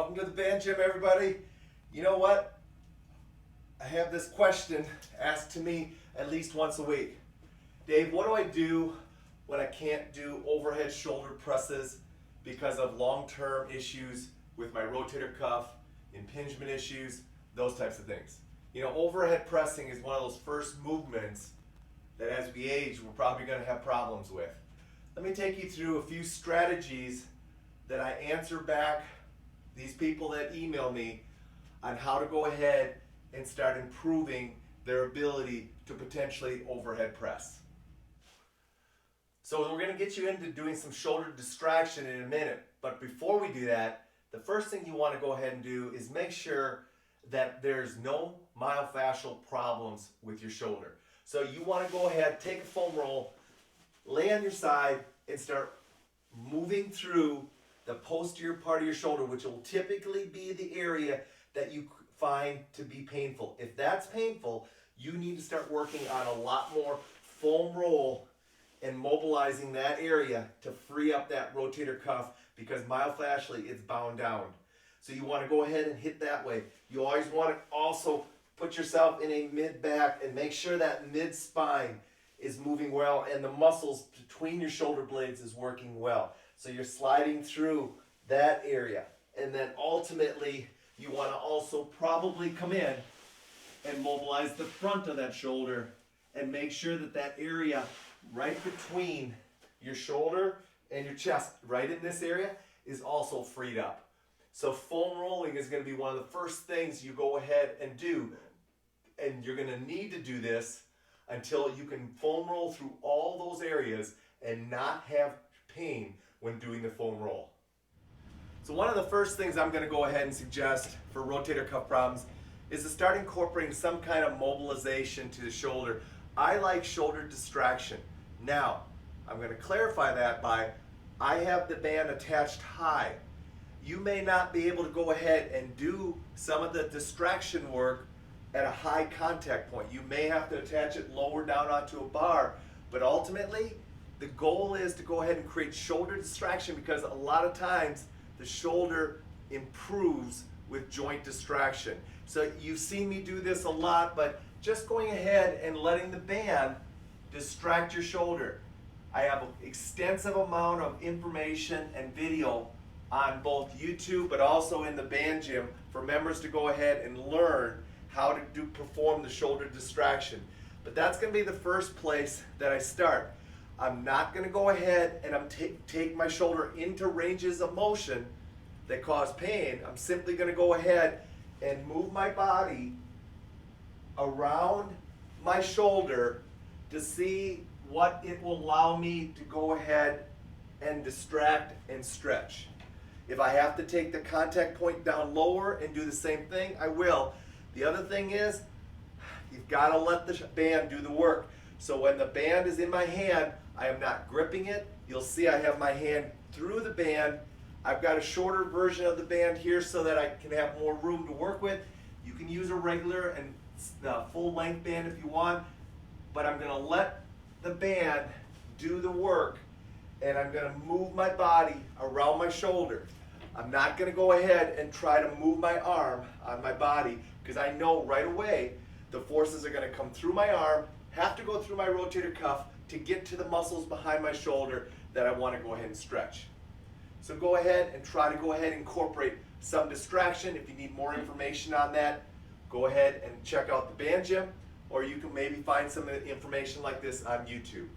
Welcome to the band gym, everybody. You know what? I have this question asked to me at least once a week. Dave, what do I do when I can't do overhead shoulder presses because of long-term issues with my rotator cuff, impingement issues, those types of things? You know, overhead pressing is one of those first movements that as we age, we're probably going to have problems with. Let me take you through a few strategies that I answer back these people that email me on how to go ahead and start improving their ability to potentially overhead press. So we're going to get you into doing some shoulder distraction in a minute, but before we do that, the first thing you want to go ahead and do is make sure that there's no myofascial problems with your shoulder. So you want to go ahead, take a foam roll, lay on your side, and start moving through the posterior part of your shoulder, which will typically be the area that you find to be painful. If that's painful, you need to start working on a lot more foam roll and mobilizing that area to free up that rotator cuff, because myofascially it's bound down. So you want to go ahead and hit that way. You always want to also put yourself in a mid-back and make sure that mid-spine is moving well and the muscles between your shoulder blades is working well. So you're sliding through that area. And then ultimately, you want to also probably come in and mobilize the front of that shoulder and make sure that that area right between your shoulder and your chest, right in this area, is also freed up. So foam rolling is going to be one of the first things you go ahead and do. And you're going to need to do this until you can foam roll through all those areas and not have pain when doing the foam roll. So one of the first things I'm going to go ahead and suggest for rotator cuff problems is to start incorporating some kind of mobilization to the shoulder. I like shoulder distraction. Now, I'm going to clarify that by I have the band attached high. You may not be able to go ahead and do some of the distraction work at a high contact point. You may have to attach it lower down onto a bar, but ultimately the goal is to go ahead and create shoulder distraction, because a lot of times the shoulder improves with joint distraction. So you've seen me do this a lot, but just going ahead and letting the band distract your shoulder. I have an extensive amount of information and video on both YouTube but also in the band gym for members to go ahead and learn how to perform the shoulder distraction. But that's going to be the first place that I start. I'm not going to go ahead and take my shoulder into ranges of motion that cause pain. I'm simply going to go ahead and move my body around my shoulder to see what it will allow me to go ahead and distract and stretch. If I have to take the contact point down lower and do the same thing, I will. The other thing is, you've got to let the band do the work. So when the band is in my hand, I am not gripping it. You'll see I have my hand through the band. I've got a shorter version of the band here so that I can have more room to work with. You can use a regular and full length band if you want, but I'm going to let the band do the work, and I'm going to move my body around my shoulder. I'm not going to go ahead and try to move my arm on my body, because I know right away the forces are going to come through my arm, have to go through my rotator cuff to get to the muscles behind my shoulder that I want to go ahead and stretch. So go ahead and try to go ahead and incorporate some distraction. If you need more information on that, go ahead and check out the band gym, or you can maybe find some information like this on YouTube.